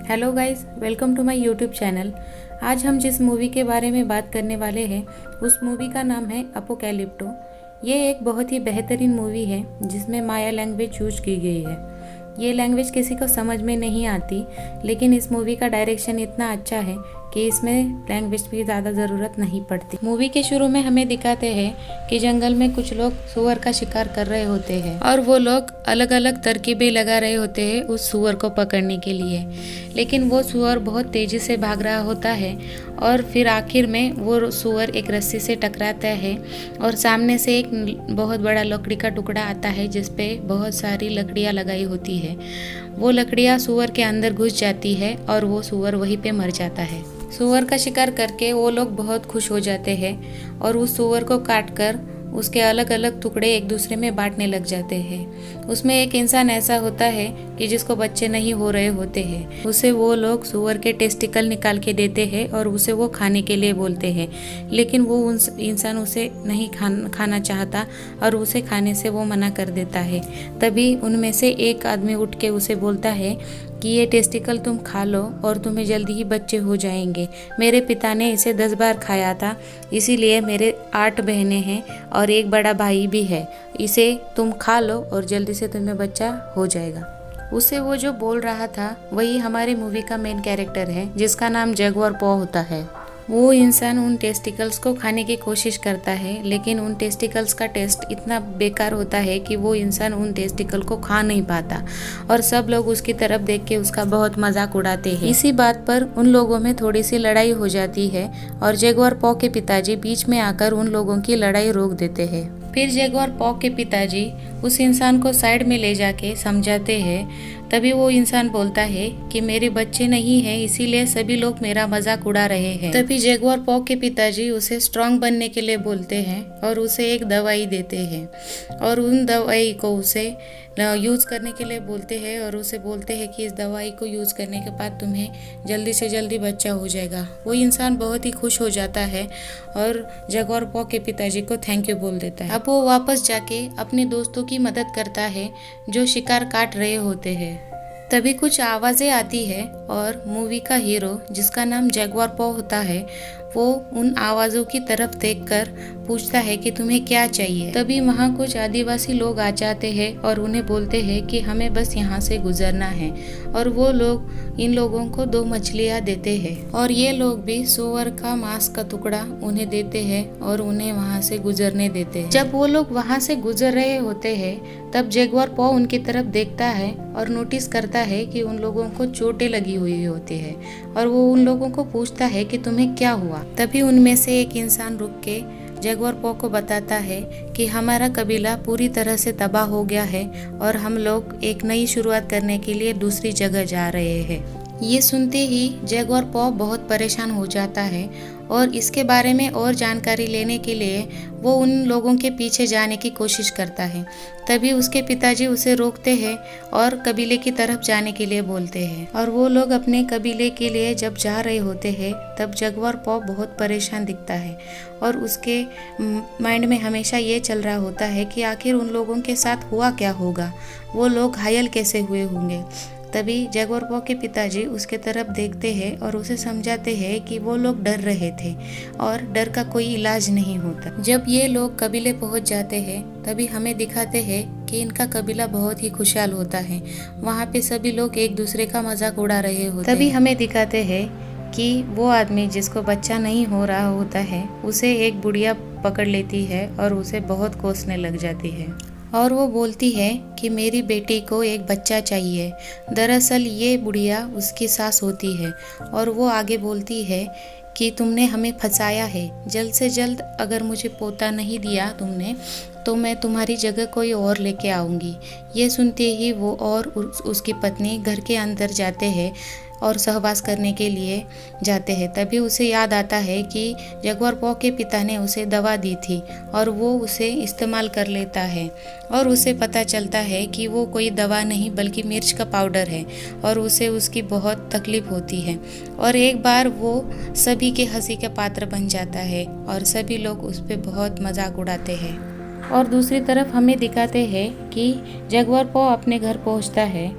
Hello guys, welcome to my YouTube channel. आज हम जिस मूवी के बारे में बात करने वाले हैं उस मूवी का नाम है अपोकैलिप्टो। ये एक बहुत ही बेहतरीन मूवी है जिसमें माया लैंग्वेज यूज की गई है। ये लैंग्वेज किसी को समझ में नहीं आती, लेकिन इस मूवी का डायरेक्शन इतना अच्छा है कि इसमें लैंग्वेज की ज़्यादा ज़रूरत नहीं पड़ती। मूवी के शुरू में हमें दिखाते हैं कि जंगल में कुछ लोग सुअर का शिकार कर रहे होते हैं और वो लोग अलग अलग तरकीबें लगा रहे होते हैं उस सुअर को पकड़ने के लिए। लेकिन वो सुअर बहुत तेज़ी से भाग रहा होता है और फिर आखिर में वो सुअर एक रस्सी से टकराता है और सामने से एक बहुत बड़ा लकड़ी का टुकड़ा आता है जिस पे बहुत सारी लकड़ियाँ लगाई होती है। वो लकड़ियाँ सुअर के अंदर घुस जाती है और वो सुअर वहीं पे मर जाता है। सुअर का शिकार करके वो लोग बहुत खुश हो जाते हैं और उस सुअर को काट कर उसके अलग अलग टुकड़े एक दूसरे में बांटने लग जाते हैं। उसमें एक इंसान ऐसा होता है कि जिसको बच्चे नहीं हो रहे होते हैं। उसे वो लोग सुअर के टेस्टिकल निकाल के देते हैं और उसे वो खाने के लिए बोलते हैं, लेकिन वो इंसान उसे नहीं खाना चाहता और उसे खाने से वो मना कर देता है। तभी उनमें से एक आदमी उठ के उसे बोलता है कि ये टेस्टिकल तुम खा लो और तुम्हें जल्दी ही बच्चे हो जाएंगे। मेरे पिता ने इसे 10 बार खाया था, इसीलिए मेरे 8 बहनें हैं और एक बड़ा भाई भी है। इसे तुम खा लो और जल्दी से तुम्हें बच्चा हो जाएगा। उसे वो जो बोल रहा था वही हमारी मूवी का मेन कैरेक्टर है जिसका नाम जगुआर पॉ होता है। वो इंसान उन टेस्टिकल्स को खाने की कोशिश करता है, लेकिन उन टेस्टिकल्स का टेस्ट इतना बेकार होता है कि वो इंसान उन टेस्टिकल को खा नहीं पाता और सब लोग उसकी तरफ देख के उसका बहुत मजाक उड़ाते हैं। इसी बात पर उन लोगों में थोड़ी सी लड़ाई हो जाती है और जगुआर पॉ के पिताजी बीच में आकर उन लोगों की लड़ाई रोक देते हैं। फिर जगुआर पॉ के पिताजी उस इंसान को साइड में ले जाके समझाते हैं। तभी वो इंसान बोलता है कि मेरे बच्चे नहीं हैं, इसीलिए सभी लोग मेरा मजाक उड़ा रहे हैं। तभी जगुआर पॉ के पिताजी उसे स्ट्रांग बनने के लिए बोलते हैं और उसे एक दवाई देते हैं और उन दवाई को उसे यूज़ करने के लिए बोलते हैं और उसे बोलते हैं कि इस दवाई को यूज़ करने के बाद तुम्हें जल्दी से जल्दी बच्चा हो जाएगा। वो इंसान बहुत ही खुश हो जाता है और जगुआर पॉ के पिताजी को थैंक यू बोल देता है। अब वो वापस जाके अपने दोस्तों की मदद करता है जो शिकार काट रहे होते हैं। तभी कुछ आवाज़ें आती है और मूवी का हीरो जिसका नाम जगुआर पॉ होता है वो उन आवाज़ों की तरफ देखकर पूछता है कि तुम्हें क्या चाहिए। तभी वहाँ कुछ आदिवासी लोग आ जाते हैं और उन्हें बोलते हैं कि हमें बस यहाँ से गुजरना है और वो लोग इन लोगों को 2 मछलियाँ देते हैं और ये लोग भी सुअर का मांस का टुकड़ा उन्हें देते हैं और उन्हें वहाँ से गुजरने देते हैं। जब वो लोग वहाँ से गुजर रहे होते हैं तब जगुआर पॉ उनकी तरफ देखता है और नोटिस करता है कि उन लोगों को चोटें लगी हुई होती है और वो उन लोगों को पूछता है कि तुम्हें क्या हुआ। तभी उनमें से एक इंसान रुक के जगुआर पॉ को बताता है कि हमारा कबीला पूरी तरह से तबाह हो गया है और हम लोग एक नई शुरुआत करने के लिए दूसरी जगह जा रहे हैं। ये सुनते ही जगुआर पॉ बहुत परेशान हो जाता है और इसके बारे में और जानकारी लेने के लिए वो उन लोगों के पीछे जाने की कोशिश करता है। तभी उसके पिताजी उसे रोकते हैं और कबीले की तरफ जाने के लिए बोलते हैं और वो लोग अपने कबीले के लिए जब जा रहे होते हैं तब जगुआर पॉ बहुत परेशान दिखता है और उसके माइंड में हमेशा ये चल रहा होता है कि आखिर उन लोगों के साथ हुआ क्या होगा, वो लोग घायल कैसे हुए होंगे। तभी जगुआर पॉ के पिताजी उसके तरफ देखते हैं और उसे समझाते हैं कि वो लोग डर रहे थे और डर का कोई इलाज नहीं होता। जब ये लोग कबीले पहुंच जाते हैं तभी हमें दिखाते हैं कि इनका कबीला बहुत ही खुशहाल होता है। वहाँ पे सभी लोग एक दूसरे का मजाक उड़ा रहे होते हैं। तभी हमें दिखाते हैं कि वो आदमी जिसको बच्चा नहीं हो रहा होता है उसे एक बुढ़िया पकड़ लेती है और उसे बहुत कोसने लग जाती है और वो बोलती है कि मेरी बेटी को एक बच्चा चाहिए। दरअसल ये बुढ़िया उसकी सास होती है और वो आगे बोलती है कि तुमने हमें फंसाया है, जल्द से जल्द अगर मुझे पोता नहीं दिया तुमने तो मैं तुम्हारी जगह कोई और लेके आऊँगी। ये सुनते ही वो और उसकी पत्नी घर के अंदर जाते हैं और सहवास करने के लिए जाते हैं। तभी उसे याद आता है कि जगुआर पॉ के पिता ने उसे दवा दी थी और वो उसे इस्तेमाल कर लेता है और उसे पता चलता है कि वो कोई दवा नहीं बल्कि मिर्च का पाउडर है और उसे उसकी बहुत तकलीफ होती है और एक बार वो सभी के हंसी का पात्र बन जाता है और सभी लोग उस पर बहुत मजाक उड़ाते हैं। और दूसरी तरफ हमें दिखाते हैं कि जगुआर पॉ अपने घर पहुंचता है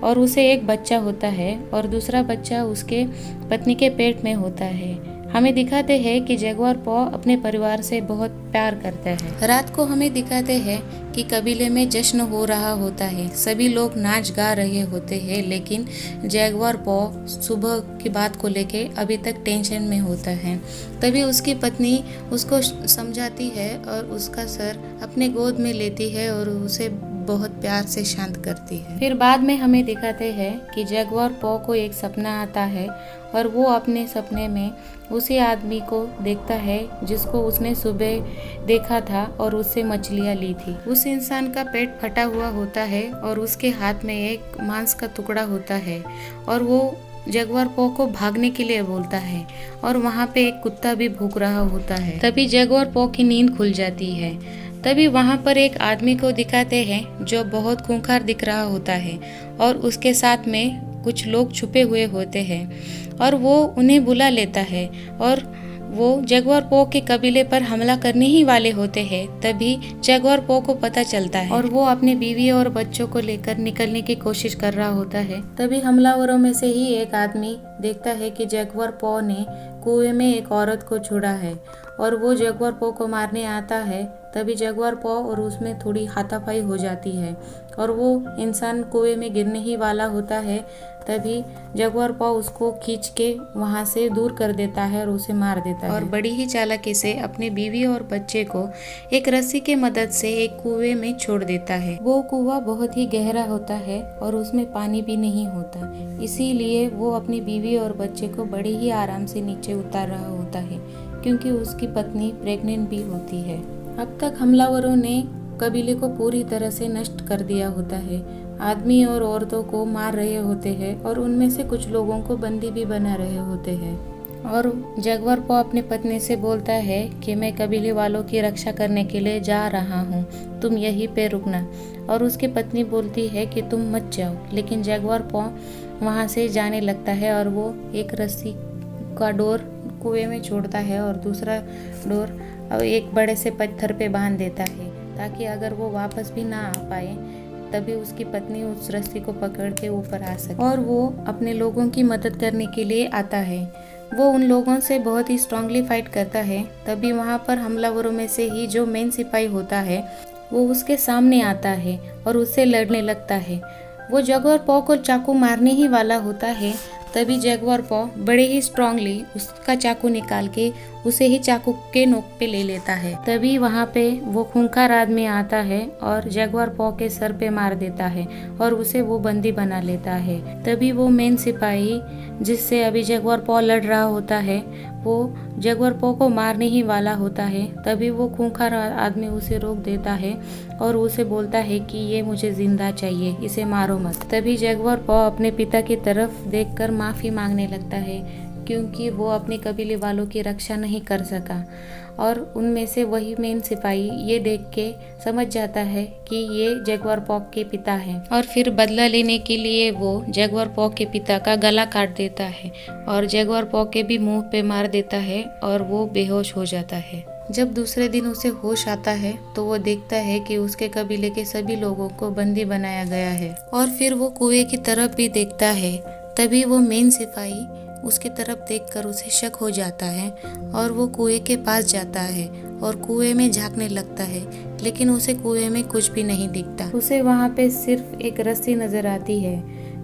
और उसे एक बच्चा होता है और दूसरा बच्चा उसके पत्नी के पेट में होता है। हमें दिखाते हैं कि जगुआर पॉ अपने परिवार से बहुत प्यार करता है। रात को हमें दिखाते हैं कि कबीले में जश्न हो रहा होता है, सभी लोग नाच गा रहे होते हैं, लेकिन जगुआर पॉ सुबह की बात को लेके अभी तक टेंशन में होता है। तभी उसकी पत्नी उसको समझाती है और उसका सर अपने गोद में लेती है और उसे बहुत प्यार से शांत करती है। फिर बाद में हमें दिखाते हैं कि जगुआर पॉ को एक सपना आता है और वो अपने सपने में उसी आदमी को देखता है जिसको उसने सुबह देखा था और उससे मछलियाँ ली थी। उस इंसान का पेट फटा हुआ होता है और उसके हाथ में एक मांस का टुकड़ा होता है और वो जगुआर पॉ को भागने के लिए बोलता है और वहाँ पे एक कुत्ता भी भूख रहा होता है। तभी जगुआर पॉ की नींद खुल जाती है। तभी वहाँ पर एक आदमी को दिखाते हैं जो बहुत खूंखार दिख रहा होता है और उसके साथ में कुछ लोग छुपे हुए होते हैं और वो उन्हें बुला लेता है और वो जगुआर पॉ के कबीले पर हमला करने ही वाले होते हैं। तभी जगुआर पॉ को पता चलता है और वो अपने बीवी और बच्चों को लेकर निकलने की कोशिश कर रहा होता है। तभी हमलावरों में से ही एक आदमी देखता है कि जगुआर पॉ ने कुएं में एक औरत को छोड़ा है और वो जगुआर पॉ को मारने आता है। तभी जगुआर पॉ और उसमें थोड़ी हाथापाई हो जाती है और वो इंसान कुएं में गिरने ही वाला होता है। तभी जगुआर पॉ उसको खींच के वहाँ से दूर कर देता है और उसे मार देता है और बड़ी ही चालाकी से अपनी बीवी और बच्चे को एक रस्सी के मदद से एक कुएं में छोड़ देता है। वो कुआं बहुत ही गहरा होता है और उसमें पानी भी नहीं होता, इसीलिए वो अपनी बीवी और बच्चे को बड़े ही आराम से नीचे उतार रहा होता है क्योंकि उसकी पत्नी प्रेग्नेंट भी होती है। अब तक हमलावरों ने कबीले को पूरी तरह से नष्ट कर दिया होता है। आदमी और औरतों को मार रहे होते हैं और उनमें से कुछ लोगों को बंदी भी बना रहे होते हैं। और जगुआर पॉ अपनी पत्नी से बोलता है कि मैं कबीले वालों की रक्षा करने के लिए जा रहा हूँ, तुम यहीं पे रुकना। और उसकी पत्नी बोलती है कि तुम मत जाओ, लेकिन जगुआर पॉ वहाँ से जाने लगता है और वो एक रस्सी का डोर कुएं में छोड़ता है और दूसरा डोर एक बड़े से पत्थर पे बांध देता है ताकि अगर वो वापस भी ना आ पाए तभी उसकी पत्नी उस रस्सी को पकड़ के ऊपर आ सके। और वो अपने लोगों की मदद करने के लिए आता है। वो उन लोगों से बहुत ही स्ट्रांगली फाइट करता है। तभी वहाँ पर हमलावरों में से ही जो मेन सिपाही होता है वो उसके सामने आता है और उससे लड़ने लगता है। वो जगुआर पॉ को चाकू मारने ही वाला होता है। तभी जगुआर पॉ बड़े ही स्ट्रांगली उसका चाकू निकाल के उसे ही चाकू के नोक पे ले लेता है। तभी वहाँ पे वो खूंखार आदमी आता है और जगुआर पॉ के सर पे मार देता है और उसे वो बंदी बना लेता है। तभी वो मेन सिपाही जिससे अभी जगुआर पॉ लड़ रहा होता है वो जगुआर पॉ को मारने ही वाला होता है। तभी वो खूंखार आदमी उसे रोक देता है और उसे बोलता है कि ये मुझे जिंदा चाहिए, इसे मारो मत। तभी जगुआर पॉ अपने पिता की तरफ देखकर माफ़ी मांगने लगता है क्योंकि वो अपने कबीले वालों की रक्षा नहीं कर सका। और उनमें से वही मेन सिपाही ये देख के समझ जाता है कि ये जगुआर पॉ के पिता हैं और फिर बदला लेने के लिए वो जगुआर पॉ के पिता का गला काट देता है और जगुआर पॉ के भी मुंह पे मार देता है और वो बेहोश हो जाता है। जब दूसरे दिन उसे होश आता है तो वो देखता है कि उसके कबीले के सभी लोगों को बंदी बनाया गया है और फिर वो कुएं की तरफ भी देखता है। तभी वो मेन सिपाही उसकी तरफ देखकर उसे शक हो जाता है और वो कुएं के पास जाता है और कुएं में झांकने लगता है, लेकिन उसे कुएं में कुछ भी नहीं दिखता। उसे वहाँ पे सिर्फ एक रस्सी नजर आती है।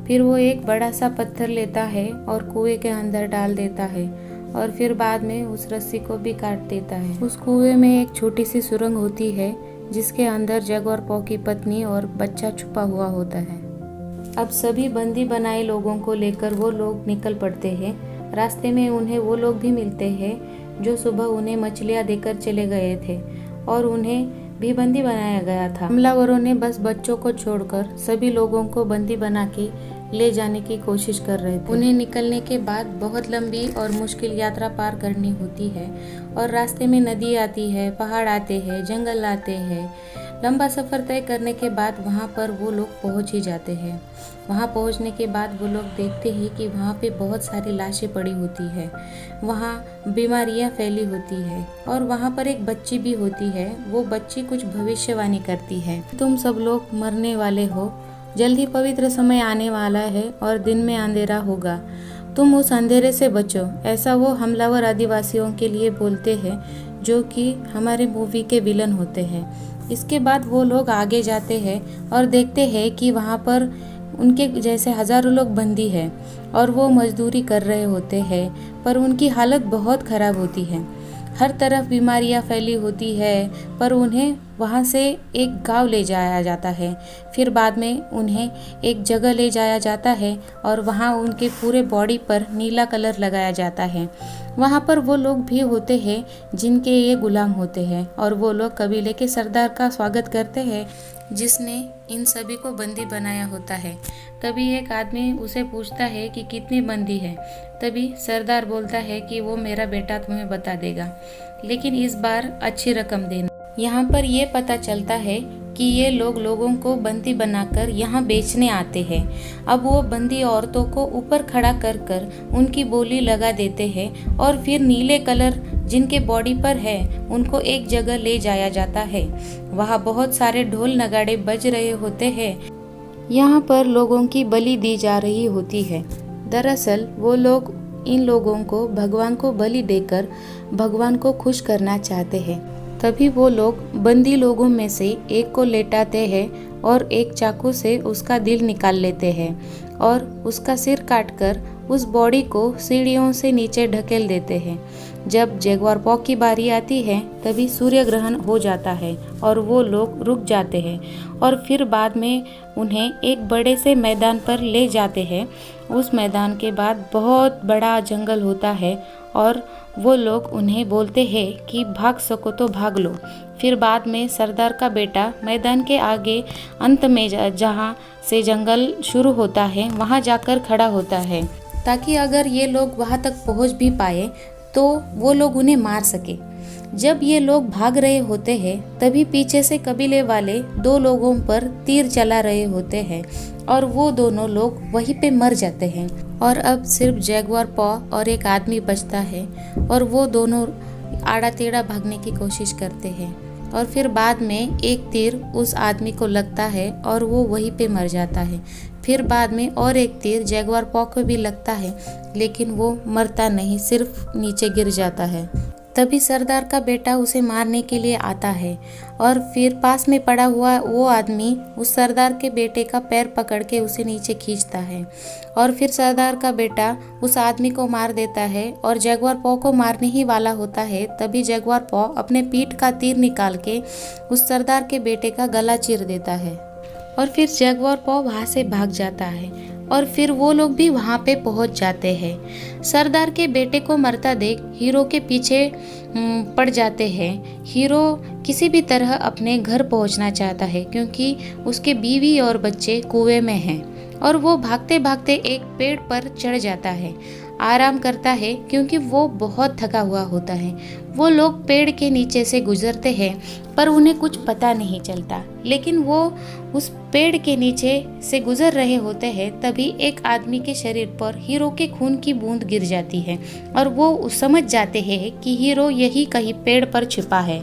फिर वो एक बड़ा सा पत्थर लेता है और कुएं के अंदर डाल देता है और फिर बाद में उस रस्सी को भी काट देता है। उस कुएं में एक छोटी सी सुरंग होती है जिसके अंदर जगुआर पॉ की पत्नी और बच्चा छुपा हुआ होता है। अब सभी बंदी बनाए लोगों को लेकर वो लोग निकल पड़ते हैं। रास्ते में उन्हें वो लोग भी मिलते हैं जो सुबह उन्हें मछलियाँ देकर चले गए थे और उन्हें भी बंदी बनाया गया था। हमलावरों ने बस बच्चों को छोड़कर सभी लोगों को बंदी बना के ले जाने की कोशिश कर रहे थे। उन्हें निकलने के बाद बहुत लंबी और मुश्किल यात्रा पार करनी होती है और रास्ते में नदी आती है, पहाड़ आते हैं, जंगल आते हैं, लंबा सफ़र तय करने के बाद वहाँ पर वो लोग पहुँच ही जाते हैं। वहाँ पहुँचने के बाद वो लोग देखते हैं कि वहाँ पे बहुत सारी लाशें पड़ी होती है, वहाँ बीमारियाँ फैली होती है और वहाँ पर एक बच्ची भी होती है। वो बच्ची कुछ भविष्यवाणी करती है, तुम सब लोग मरने वाले हो, जल्दी पवित्र समय आने वाला है और दिन में अंधेरा होगा, तुम उस अंधेरे से बचो। ऐसा वो हमलावर आदिवासियों के लिए बोलते हैं जो कि हमारे मूवी के विलन होते हैं। इसके बाद वो लोग आगे जाते हैं और देखते हैं कि वहाँ पर उनके जैसे हज़ारों लोग बंदी हैं और वो मजदूरी कर रहे होते हैं, पर उनकी हालत बहुत ख़राब होती है। हर तरफ बीमारियाँ फैली होती है, पर उन्हें वहाँ से एक गांव ले जाया जाता है। फिर बाद में उन्हें एक जगह ले जाया जाता है और वहाँ उनके पूरे बॉडी पर नीला कलर लगाया जाता है। वहाँ पर वो लोग भी होते हैं जिनके ये गुलाम होते हैं और वो लोग कबीले के सरदार का स्वागत करते हैं जिसने इन सभी को बंदी बनाया होता है। तभी एक आदमी उसे पूछता है कि कितनी बंदी है। तभी सरदार बोलता है कि वो मेरा बेटा तुम्हें बता देगा, लेकिन इस बार अच्छी रकम देना। यहाँ पर ये पता चलता है कि ये लोग लोगों को बंदी बनाकर यहाँ बेचने आते हैं। अब वो बंदी औरतों को ऊपर खड़ा कर कर उनकी बोली लगा देते हैं और फिर नीले कलर जिनके बॉडी पर है उनको एक जगह ले जाया जाता है। वहाँ बहुत सारे ढोल नगाड़े बज रहे होते हैं। यहाँ पर लोगों की बलि दी जा रही होती है। दरअसल वो लोग इन लोगों को भगवान को बलि देकर भगवान को खुश करना चाहते हैं। तभी वो लोग बंदी लोगों में से एक को लेटाते हैं और एक चाकू से उसका दिल निकाल लेते हैं और उसका सिर काटकर उस बॉडी को सीढ़ियों से नीचे ढकेल देते हैं। जब जगुआर पॉ की बारी आती है तभी सूर्य ग्रहण हो जाता है और वो लोग रुक जाते हैं और फिर बाद में उन्हें एक बड़े से मैदान पर ले जाते हैं। उस मैदान के बाद बहुत बड़ा जंगल होता है और वो लोग उन्हें बोलते हैं कि भाग सको तो भाग लो। फिर बाद में सरदार का बेटा मैदान के आगे अंत में जहाँ से जंगल शुरू होता है वहाँ जाकर खड़ा होता है ताकि अगर ये लोग वहाँ तक पहुँच भी पाए तो वो लोग उन्हें मार सके। जब ये लोग भाग रहे होते हैं तभी पीछे से कबीले वाले दो लोगों पर तीर चला रहे होते हैं और वो दोनों लोग वहीं पे मर जाते हैं और अब सिर्फ जगुआर पॉ और एक आदमी बचता है और वो दोनों आड़ा टेढ़ा भागने की कोशिश करते हैं और फिर बाद में एक तीर उस आदमी को लगता है और वो वहीं पे मर जाता है। फिर बाद में और एक तीर जगुआर पॉ को भी लगता है लेकिन वो मरता नहीं, सिर्फ नीचे गिर जाता है। तभी सरदार का बेटा उसे मारने के लिए आता है और फिर पास में पड़ा हुआ वो आदमी उस सरदार के बेटे का पैर पकड़ के उसे नीचे खींचता है और फिर सरदार का बेटा उस आदमी को मार देता है और जगुआर पॉ को मारने ही वाला होता है। तभी जगुआर पॉ अपने पीठ का तीर निकाल के उस सरदार के बेटे का गला चीर देता है और फिर जगुआर पॉ वहाँ से भाग जाता है और फिर वो लोग भी वहाँ पे पहुँच जाते हैं। सरदार के बेटे को मरता देख हीरो के पीछे पड़ जाते हैं। हीरो किसी भी तरह अपने घर पहुँचना चाहता है क्योंकि उसके बीवी और बच्चे कुएं में हैं और वो भागते भागते एक पेड़ पर चढ़ जाता है, आराम करता है क्योंकि वो बहुत थका हुआ होता है। वो लोग पेड़ के नीचे से गुजरते हैं पर उन्हें कुछ पता नहीं चलता, लेकिन वो उस पेड़ के नीचे से गुजर रहे होते हैं तभी एक आदमी के शरीर पर हीरो के खून की बूंद गिर जाती है और वो समझ जाते हैं कि हीरो यही कहीं पेड़ पर छिपा है।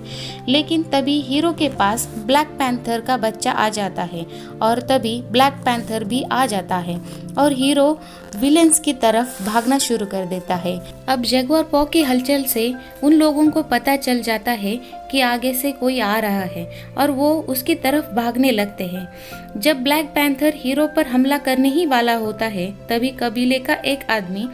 लेकिन तभी हीरो के पास ब्लैक पैंथर का बच्चा आ जाता है और तभी ब्लैक पैंथर भी आ जाता है और हीरो विलेंस की तरफ भागना शुरू कर देता है। अब जगुआर पॉ की हलचल से उन लोगों को पता चल जाता है कि आगे से कोई आ रहा है और वो उसकी तरफ भागने लगते हैं। जब ब्लैक पैंथर हीरो पर हमला करने ही वाला होता है तभी कबीले का एक आदमी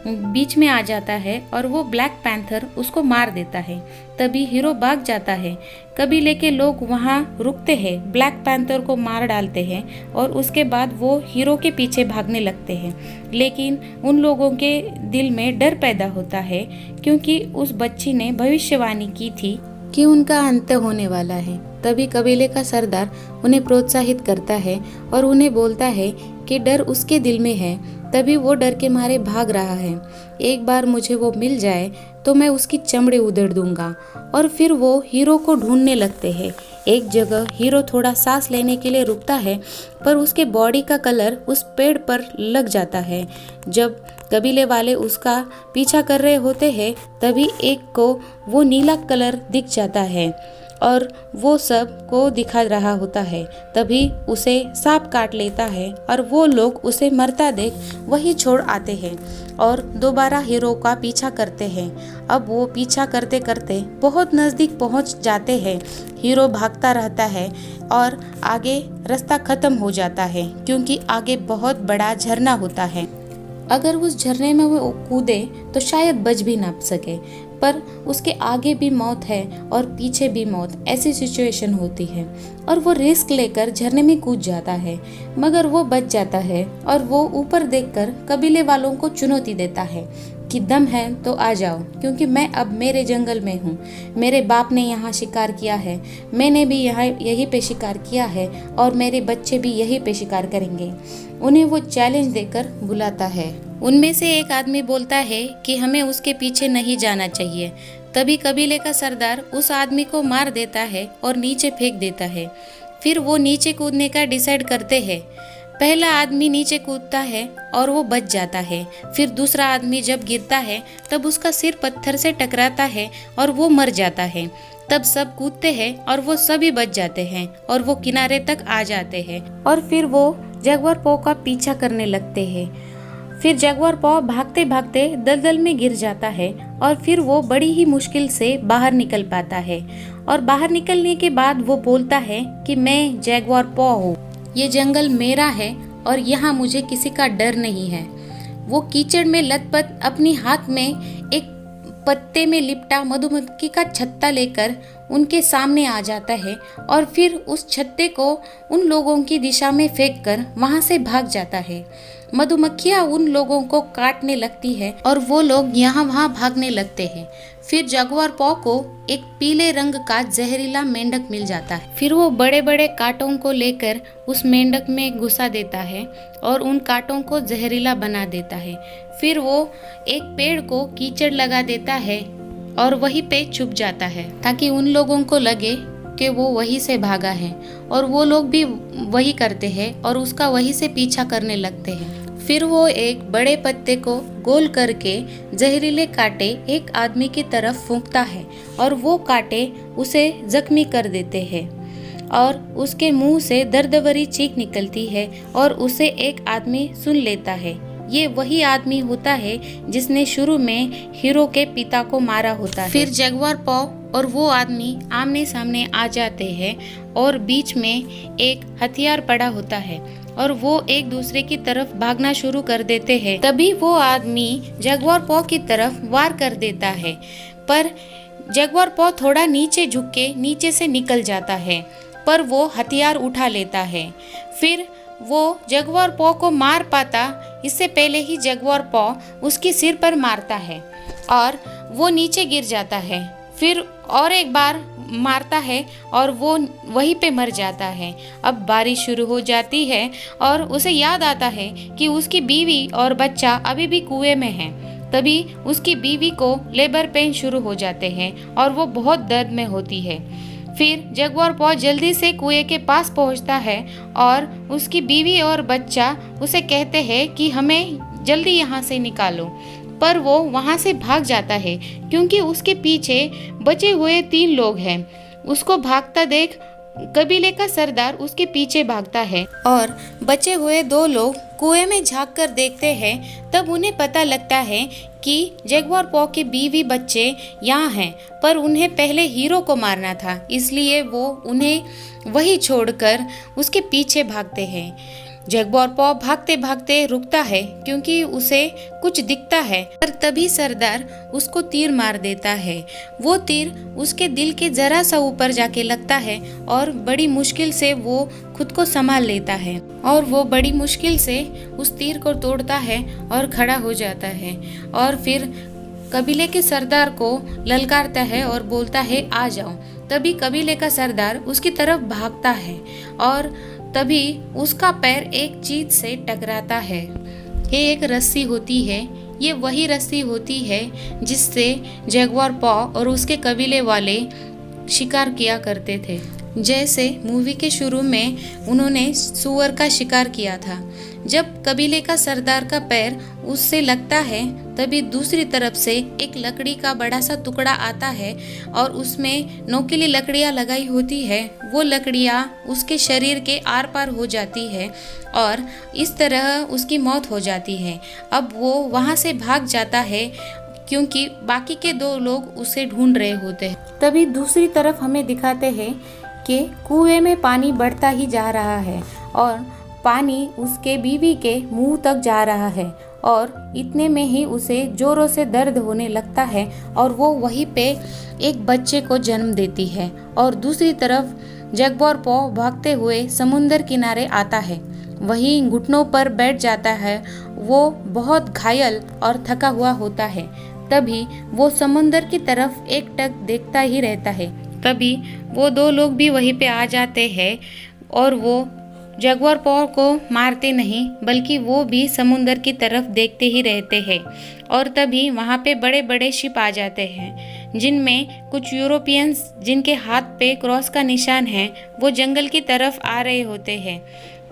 बीच में आ जाता है और वो ब्लैक पैंथर उसको मार देता है। तभी हीरो भाग जाता है। कबीले के लोग वहाँ रुकते हैं, ब्लैक पैंथर को मार डालते हैं और उसके बाद वो हीरो के पीछे भागने लगते हैं। लेकिन उन लोगों के दिल में डर पैदा होता है क्योंकि उस बच्ची ने भविष्यवाणी की थी कि उनका अंत होने वाला है। तभी कबीले का सरदार उन्हें प्रोत्साहित करता है और उन्हें बोलता है कि डर उसके दिल में है, तभी वो डर के मारे भाग रहा है। एक बार मुझे वो मिल जाए तो मैं उसकी चमड़ी उधेड़ दूंगा। और फिर वो हीरो को ढूंढने लगते हैं। एक जगह हीरो थोड़ा सांस लेने के लिए रुकता है, पर उसके बॉडी का कलर उस पेड़ पर लग जाता है। जब कबीले वाले उसका पीछा कर रहे होते हैं, तभी एक को वो नीला कलर दिख जाता है और वो सब को दिखा रहा होता है। तभी उसे सांप काट लेता है और वो लोग उसे मरता देख वही छोड़ आते हैं और दोबारा हीरो का पीछा करते हैं। अब वो पीछा करते करते बहुत नज़दीक पहुंच जाते हैं। हीरो भागता रहता है और आगे रास्ता ख़त्म हो जाता है, क्योंकि आगे बहुत बड़ा झरना होता है। अगर उस झरने में वो कूदे तो शायद बच भी ना सके, पर उसके आगे भी मौत है और पीछे भी मौत, ऐसी सिचुएशन होती है और वो रिस्क लेकर झरने में कूद जाता है, मगर वो बच जाता है और वो ऊपर देखकर कबीले वालों को चुनौती देता है कि दम है तो आ जाओ, क्योंकि मैं अब मेरे जंगल में हूँ। मेरे बाप ने यहाँ शिकार किया है, मैंने भी यहाँ यहीं पे शिकार किया है और मेरे बच्चे भी यहीं पे शिकार करेंगे। उन्हें वो चैलेंज देकर बुलाता है। उनमें से एक आदमी बोलता है कि हमें उसके पीछे नहीं जाना चाहिए। तभी कबीले का सरदार उस आदमी को मार देता है और नीचे फेंक देता है। फिर वो नीचे कूदने का डिसाइड करते हैं। पहला आदमी नीचे कूदता है और वो बच जाता है। फिर दूसरा आदमी जब गिरता है तब उसका सिर पत्थर से टकराता है और वो मर जाता है। तब सब कूदते हैं और वो सभी बच जाते हैं और वो किनारे तक आ जाते हैं और फिर वो जगुआर पॉ का पीछा करने लगते हैं। फिर जगुआर पॉ भागते भागते दलदल में गिर जाता है और फिर वो बड़ी ही मुश्किल से बाहर निकल पाता है और बाहर निकलने के बाद वो बोलता है कि मैं जगुआर पॉ हूँ, ये जंगल मेरा है और यहाँ मुझे किसी का डर नहीं है। वो कीचड़ में लथपथ अपनी हाथ में एक पत्ते में लिपटा मधुमक्खी का छत्ता लेकर उनके सामने आ जाता है और फिर उस छत्ते को उन लोगों की दिशा में फेंककर वहां से भाग जाता है। मधुमक्खियां उन लोगों को काटने लगती है और वो लोग यहाँ वहाँ भागने लगते हैं। फिर जगुआर पॉ को एक पीले रंग का जहरीला मेंढक मिल जाता है। फिर वो बड़े बड़े कांटों को लेकर उस मेंढक में घुसा देता है और उन कांटों को जहरीला बना देता है। फिर वो एक पेड़ को कीचड़ लगा देता है और वहीं पे छुप जाता है, ताकि उन लोगों को लगे कि वो वहीं से भागा है और वो लोग भी वही करते हैं और उसका वहीं से पीछा करने लगते हैं। फिर वो एक बड़े पत्ते को गोल करके जहरीले कांटे एक आदमी की तरफ फूंकता है और वो कांटे उसे जख्मी कर देते हैं और उसके मुंह से दर्द-भरी चीख निकलती है और उसे एक आदमी सुन लेता है। ये वही आदमी होता है जिसने शुरू में हीरो के पिता को मारा होता है। फिर जगुआर पॉ और वो आदमी आमने सामने आ जाते हैं और बीच में एक हथियार पड़ा होता है और वो एक दूसरे की तरफ भागना शुरू कर देते हैं। तभी वो आदमी जगुआर पॉ की तरफ वार कर देता है, पर जगुआर पॉ थोड़ा नीचे झुक के नीचे से निकल जाता है, पर वो हथियार उठा लेता है। फिर वो जगुआर पॉ को मार पाता इससे पहले ही जगुआर पॉ उसके सिर पर मारता है और वो नीचे गिर जाता है। फिर और एक बार मारता है और वो वहीं पे मर जाता है। अब बारिश शुरू हो जाती है और उसे याद आता है कि उसकी बीवी और बच्चा अभी भी कुएं में है। तभी उसकी बीवी को लेबर पेन शुरू हो जाते हैं और वो बहुत दर्द में होती है। फिर जगुआर पॉ जल्दी से कुएं के पास पहुंचता है और उसकी बीवी और बच्चा उसे कहते हैं कि हमें जल्दी यहाँ से निकालो, पर वो वहाँ से भाग जाता है क्योंकि उसके पीछे बचे हुए 3 लोग हैं। उसको भागता देख कबीले का सरदार उसके पीछे भागता है और बचे हुए 2 लोग कुएं में झांक कर देखते हैं। तब उन्हें पता लगता है कि जगुआर पॉ के बीवी बच्चे यहाँ हैं, पर उन्हें पहले हीरो को मारना था, इसलिए वो उन्हें वही छोड़कर उसके पीछे भागते हैं। जगुआर पॉ भागते भागते रुकता है क्योंकि उसे कुछ दिखता है, पर तभी सरदार उसको तीर मार देता है। वो तीर उसके दिल के जरा सा ऊपर जाके लगता है और बड़ी मुश्किल से वो खुद को संभाल लेता है और वो बड़ी मुश्किल से उस तीर को तोड़ता है और खड़ा हो जाता है और फिर कबीले के सरदार को ललकारता है और बोलता है आ जाओ। तभी कबीले का सरदार उसकी तरफ भागता है और तभी उसका पैर एक चीज से टकराता है। ये एक रस्सी होती है, ये वही रस्सी होती है जिससे जगुआर पॉ और उसके कबीले वाले शिकार किया करते थे। जैसे मूवी के शुरू में उन्होंने सूअर का शिकार किया था। जब कबीले का सरदार का पैर उससे लगता है, तभी दूसरी तरफ से एक लकड़ी का बड़ा सा टुकड़ा आता है और उसमें नोकीली लकड़ियाँ लगाई होती है। वो लकड़ियाँ उसके शरीर के आर पार हो जाती है और इस तरह उसकी मौत हो जाती है। अब वो वहाँ से भाग जाता है क्योंकि बाकी के 2 लोग उसे ढूंढ रहे होते हैं। तभी दूसरी तरफ हमें दिखाते हैं कि कुएं में पानी बढ़ता ही जा रहा है और पानी उसके बीवी के मुंह तक जा रहा है और इतने में ही उसे जोरों से दर्द होने लगता है और वो वहीं पे एक बच्चे को जन्म देती है। और दूसरी तरफ जगबॉर पो भागते हुए समुंदर किनारे आता है, वहीं घुटनों पर बैठ जाता है। वो बहुत घायल और थका हुआ होता है। तभी वो समुंदर की तरफ एकटक देखता ही रहता है। तभी वो 2 लोग भी वहीं पे आ जाते हैं और वो जगुआर पो को मारते नहीं, बल्कि वो भी समुंदर की तरफ देखते ही रहते हैं। और तभी वहाँ पे बड़े बड़े शिप आ जाते हैं, जिनमें कुछ यूरोपियंस जिनके हाथ पे क्रॉस का निशान है, वो जंगल की तरफ आ रहे होते हैं।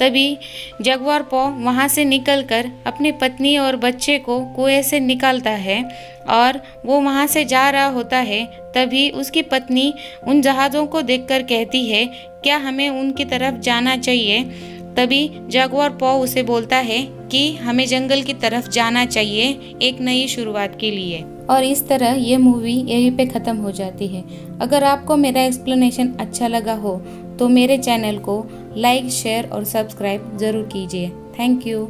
तभी जगुआर पो वहाँ से निकलकर अपनी पत्नी और बच्चे को कुएं से निकालता है और वो वहाँ से जा रहा होता है। तभी उसकी पत्नी उन जहाज़ों को देखकर कहती है, क्या हमें उनकी तरफ जाना चाहिए? तभी जगुआर पो उसे बोलता है कि हमें जंगल की तरफ जाना चाहिए एक नई शुरुआत के लिए। और इस तरह ये मूवी यहीं पे ख़त्म हो जाती है। अगर आपको मेरा एक्सप्लेनेशन अच्छा लगा हो तो मेरे चैनल को लाइक, शेयर और सब्सक्राइब ज़रूर कीजिए। Thank you.